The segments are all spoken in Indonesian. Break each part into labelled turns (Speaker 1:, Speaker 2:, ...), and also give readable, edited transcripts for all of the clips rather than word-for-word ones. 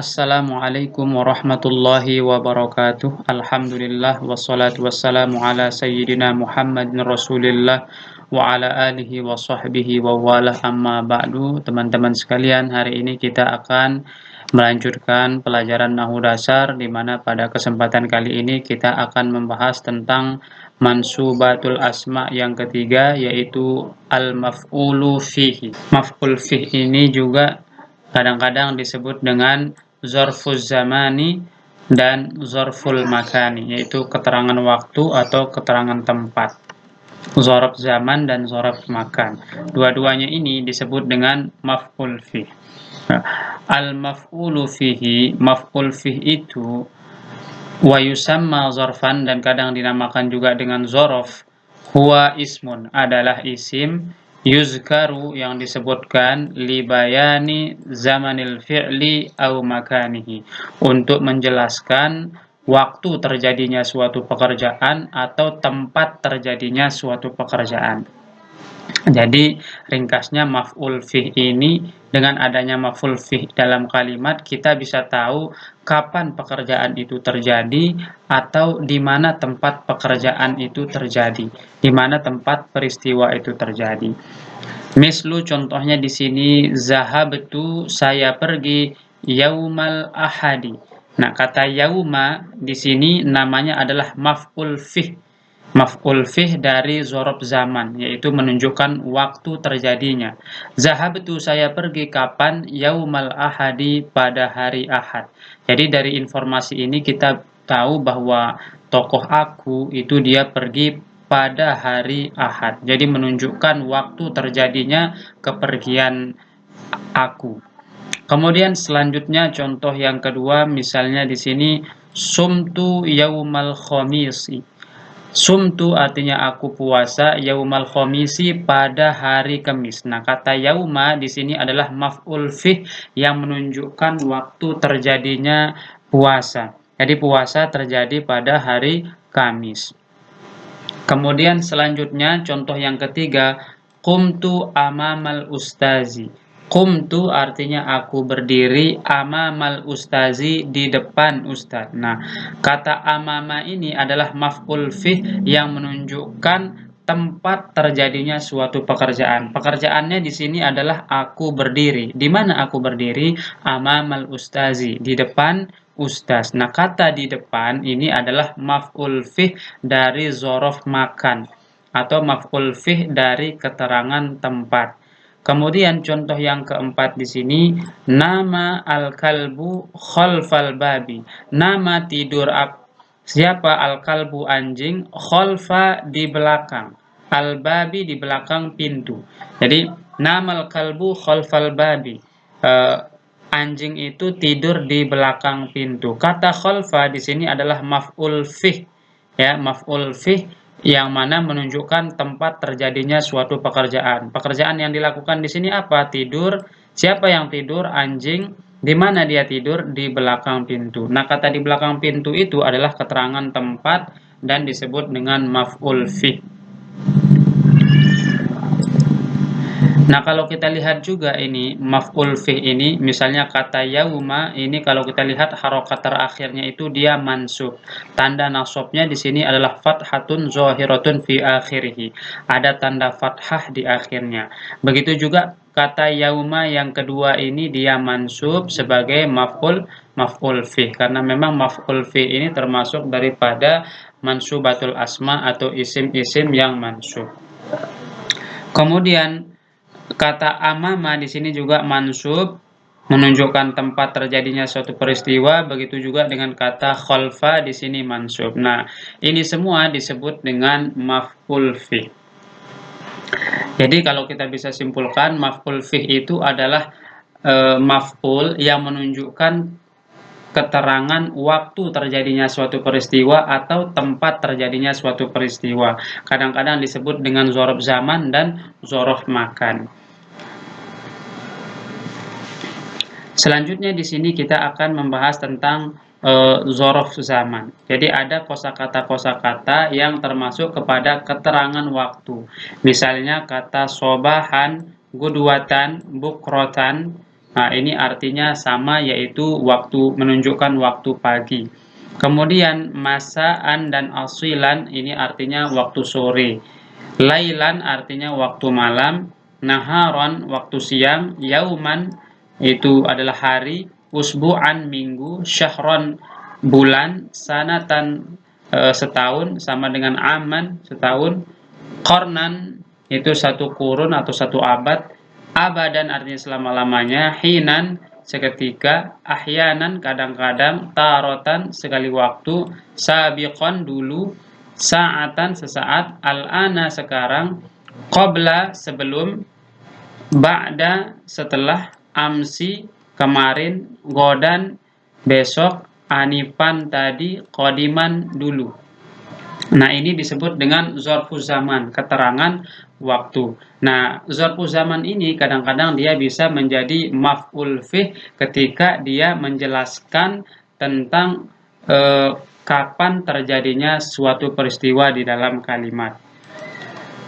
Speaker 1: Assalamualaikum warahmatullahi wabarakatuh. Alhamdulillah wassalatu wassalamu ala sayyidina Muhammadin Rasulillah wa ala alihi wa sahbihi wa walah, amma ba'du. Teman-teman sekalian, hari ini kita akan melanjutkan pelajaran Nahwu dasar, di mana pada kesempatan kali ini kita akan membahas tentang mansubatul asma yang ketiga, yaitu al-maf'ulu fihi. Maf'ul fih ini juga kadang-kadang disebut dengan zorfuz zamani dan zorful makani, yaitu keterangan waktu atau keterangan tempat. Zorof zaman dan zorof makan. Dua-duanya ini disebut dengan maf'ul fih. Al-maf'ulu fihi, maf'ul fih itu wa yusamma zorfan, dan kadang dinamakan juga dengan zorof. Huwa ismun, adalah isim, yuzkaru, yang disebutkan, libayani zamanil fi'li au makanihi, untuk menjelaskan waktu terjadinya suatu pekerjaan atau tempat terjadinya suatu pekerjaan. Jadi ringkasnya maf'ul fih ini, dengan adanya maf'ul fih dalam kalimat, kita bisa tahu kapan pekerjaan itu terjadi atau di mana tempat pekerjaan itu terjadi, di mana tempat peristiwa itu terjadi. Mislu, contohnya di sini, zahabtu, saya pergi, yaumal ahadi. Nah, kata yauma di sini namanya adalah maf'ul fih. Maf'ul fih dari zorof zaman, yaitu menunjukkan waktu terjadinya. Zahabtu, saya pergi kapan, yaumal ahadi, pada hari Ahad. Jadi dari informasi ini kita tahu bahwa tokoh aku itu dia pergi pada hari Ahad. Jadi menunjukkan waktu terjadinya kepergian aku. Kemudian selanjutnya contoh yang kedua, misalnya di sini sumtu yaumal khamisi. Sumtu artinya aku puasa, yaumal khamisi, pada hari Kamis. Nah, kata yauma di sini adalah maf'ul fih yang menunjukkan waktu terjadinya puasa. Jadi puasa terjadi pada hari Kamis. Kemudian selanjutnya contoh yang ketiga, qumtu amamal ustazi. Qumtu artinya aku berdiri, amamal ustazi, di depan ustaz. Nah, kata amama ini adalah maf'ul fih yang menunjukkan tempat terjadinya suatu pekerjaan. Pekerjaannya di sini adalah aku berdiri. Di mana aku berdiri? Amamal ustazi, di depan ustaz. Nah, kata di depan ini adalah maf'ul fih dari zorof makan atau maf'ul fih dari keterangan tempat. Kemudian contoh yang keempat di sini, nama al-kalbu khalfal babi. Nama tidur siapa? Al-kalbu, anjing, khalfa, di belakang, al-babi, di belakang pintu. Jadi nama al-kalbu khalfal babi, anjing itu tidur di belakang pintu. Kata khalfa di sini adalah maf'ul fih, ya, maf'ul fih yang mana menunjukkan tempat terjadinya suatu pekerjaan. Pekerjaan yang dilakukan di sini apa? Tidur. Siapa yang tidur? Anjing. Di mana dia tidur? Di belakang pintu. Nah, kata di belakang pintu itu adalah keterangan tempat dan disebut dengan maf'ul fih. Nah, kalau kita lihat juga ini maf'ul fih ini, misalnya kata yauma ini, kalau kita lihat harokat terakhirnya itu dia mansub. Tanda nasabnya di sini adalah fathatun zahiratun fi akhirih. Ada tanda fathah di akhirnya. Begitu juga kata yauma yang kedua ini dia mansub sebagai maf'ul fih, karena memang maf'ul fih ini termasuk daripada mansubatul asma atau isim-isim yang mansub. Kemudian kata amama di sini juga mansub, menunjukkan tempat terjadinya suatu peristiwa. Begitu juga dengan kata khalfa di sini mansub. Nah, ini semua disebut dengan maf'ul fih. Jadi kalau kita bisa simpulkan, maf'ul fih itu adalah maf'ul yang menunjukkan keterangan waktu terjadinya suatu peristiwa atau tempat terjadinya suatu peristiwa. Kadang-kadang disebut dengan zorof zaman dan zorof makan. Selanjutnya di sini kita akan membahas tentang zorof zaman. Jadi ada kosakata-kosakata yang termasuk kepada keterangan waktu. Misalnya kata sobahan, gudwatan, bukrotan, Nah, ini artinya sama, yaitu waktu, menunjukkan waktu pagi. Kemudian masaan dan asilan ini artinya waktu sore. Lailan artinya waktu malam, naharon waktu siang, yauman itu adalah hari, usbu'an minggu, syahron bulan, sanatan setahun sama dengan aman setahun, qarnan itu satu kurun atau satu abad, abadan artinya selama-lamanya, hinan seketika, ahyanan kadang-kadang, tarotan sekali waktu, sabiqon dulu, sa'atan sesaat, al-ana sekarang, qabla sebelum, ba'da setelah, amsi kemarin, godan besok, anifan tadi, qodiman dulu. Nah, ini disebut dengan zorfuz zaman, keterangan waktu. Nah, zorfuz zaman ini kadang-kadang dia bisa menjadi maf'ul fih ketika dia menjelaskan tentang kapan terjadinya suatu peristiwa di dalam kalimat.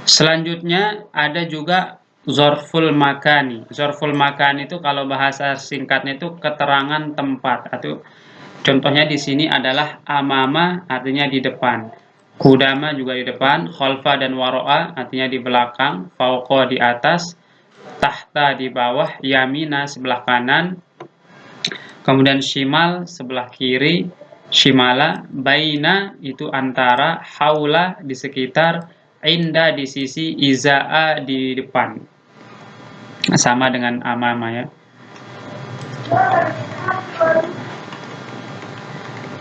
Speaker 1: Selanjutnya ada juga zorful makani. Zorful makani itu kalau bahasa singkatnya itu keterangan tempat, atau contohnya di sini adalah amama artinya di depan. Kudama juga di depan, khalfa dan waro'a artinya di belakang, fauqa di atas, tahta di bawah, yamina sebelah kanan, kemudian shimal sebelah kiri, shimala, baina itu antara, haula di sekitar, inda di sisi, iza'a di depan. Sama dengan amama ya.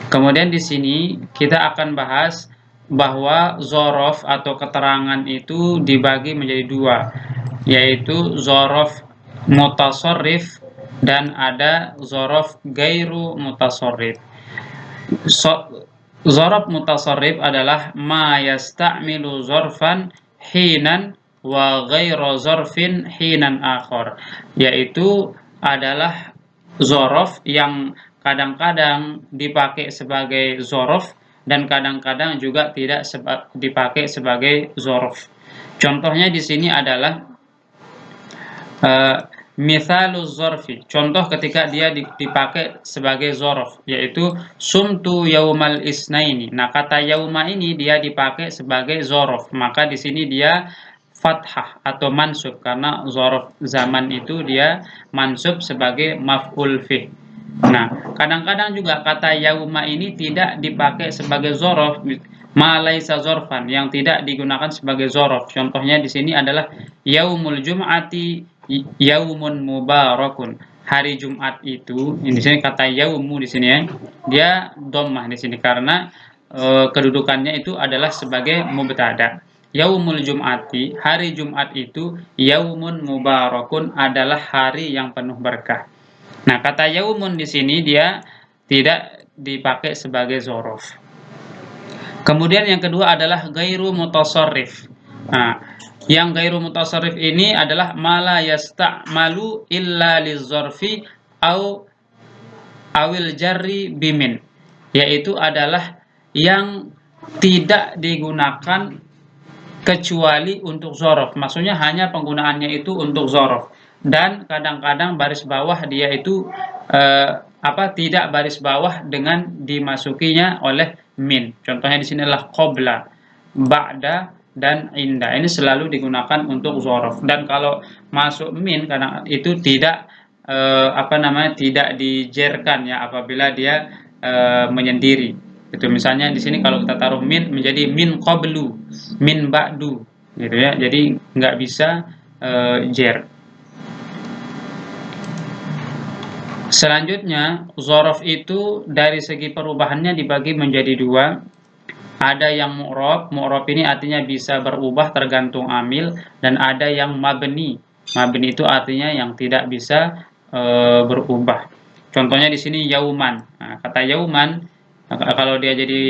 Speaker 1: Kemudian di sini kita akan bahas bahwa zorof atau keterangan itu dibagi menjadi dua, yaitu zorof mutasorrif dan ada zorof gairu mutasorrif. Zorof mutasorrif adalah ma yasta'milu zorfan hinan wa ghairu zorfin hinan akhor, yaitu adalah zorof yang kadang-kadang dipakai sebagai zorof dan kadang-kadang juga tidak dipakai sebagai zorof. Contohnya di sini adalah mithaluz zorfi, contoh ketika dia dipakai sebagai zorof, yaitu sumtu yaumal isnaini. Nah, kata yauma ini dia dipakai sebagai zorof, maka di sini dia fathah atau mansub karena zorof zaman itu dia mansub sebagai maf'ul fih. Nah, kadang-kadang juga kata yauma ini tidak dipakai sebagai zorof, ma laisa zorfan, yang tidak digunakan sebagai zorof. Contohnya di sini adalah yaumul jum'ati yaumun mubarakun. Hari Jumat itu, di sini kata yaumu di sini ya, dia dhammah di sini karena kedudukannya itu adalah sebagai mubtada. Yaumul jum'ati, hari Jumat itu, yaumun mubarakun adalah hari yang penuh berkah. Nah, kata yaumun di sini dia tidak dipakai sebagai zorof. Kemudian yang kedua adalah gairu mutasarrif. Nah, yang gairu mutasarrif ini adalah mala yasta'malu illa lizorfi awil jarri bimin, yaitu adalah yang tidak digunakan kecuali untuk zorof. Maksudnya hanya penggunaannya itu untuk zorof. Dan kadang-kadang baris bawah dia itu tidak baris bawah dengan dimasukinya oleh min. Contohnya di sini adalah qabla, ba'da dan inda. Ini selalu digunakan untuk zorof. Dan kalau masuk min kadang itu tidak tidak dijerkan ya apabila dia menyendiri. Itu misalnya di sini kalau kita taruh min menjadi min qablu, min ba'du gitu ya. Jadi nggak bisa jer. Selanjutnya, zorof itu dari segi perubahannya dibagi menjadi dua. Ada yang mu'rob. Mu'rob ini artinya bisa berubah tergantung amil, dan ada yang mabni. Mabni itu artinya yang tidak bisa berubah. Contohnya di sini yauman. Nah, kata yauman kalau dia jadi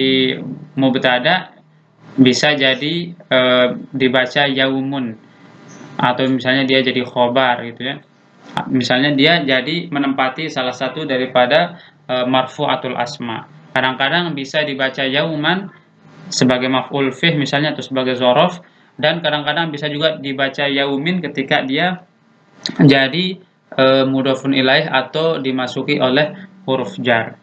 Speaker 1: mubtada bisa jadi dibaca yaumun, atau misalnya dia jadi khobar gitu ya. Misalnya dia jadi menempati salah satu daripada marfu'atul asma. Kadang-kadang bisa dibaca yauman sebagai maf'ul fih misalnya atau sebagai zorof, dan kadang-kadang bisa juga dibaca yaumin ketika dia jadi mudhofun ilaih atau dimasuki oleh huruf jar.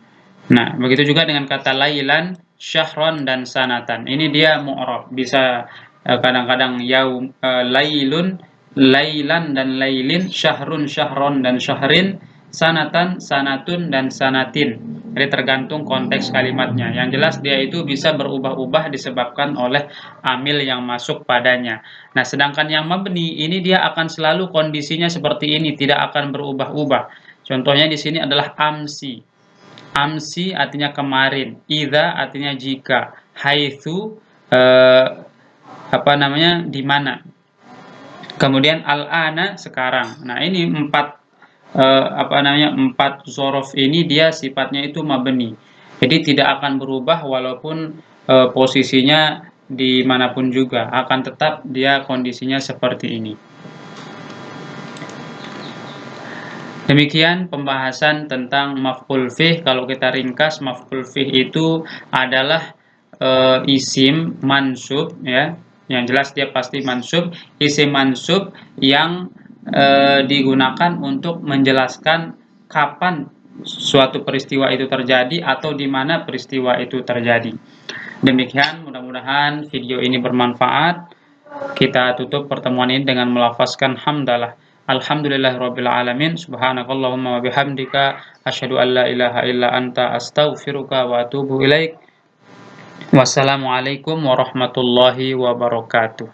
Speaker 1: Nah, begitu juga dengan kata lailan, syahron, dan sanatan. Ini dia mu'rab, bisa kadang-kadang lailun, lailan dan lailin, syahrun, syahron, dan syahrin, sanatan, sanatun, dan sanatin. Jadi tergantung konteks kalimatnya. Yang jelas dia itu bisa berubah-ubah disebabkan oleh amil yang masuk padanya. Nah, sedangkan yang mabni ini dia akan selalu kondisinya seperti ini, tidak akan berubah-ubah. Contohnya di sini adalah amsi. Amsi artinya kemarin, idza artinya jika, haitsu di mana. Kemudian al-ana sekarang. Nah, ini empat zorof ini dia sifatnya itu mabni. Jadi tidak akan berubah walaupun posisinya dimanapun juga, akan tetap dia kondisinya seperti ini. Demikian pembahasan tentang maf'ul fih. Kalau kita ringkas, maf'ul fih itu adalah isim mansub, ya. Yang jelas dia pasti mansub, isim mansub yang digunakan untuk menjelaskan kapan suatu peristiwa itu terjadi atau di mana peristiwa itu terjadi. Demikian, mudah-mudahan video ini bermanfaat. Kita tutup pertemuan ini dengan melafazkan hamdalah. Alhamdulillahirabbil alamin. Subhanakallahumma wa bihamdika asyhadu an la ilaha illa anta astaghfiruka wa atubu ilaik. Wassalamualaikum warahmatullahi wabarakatuh.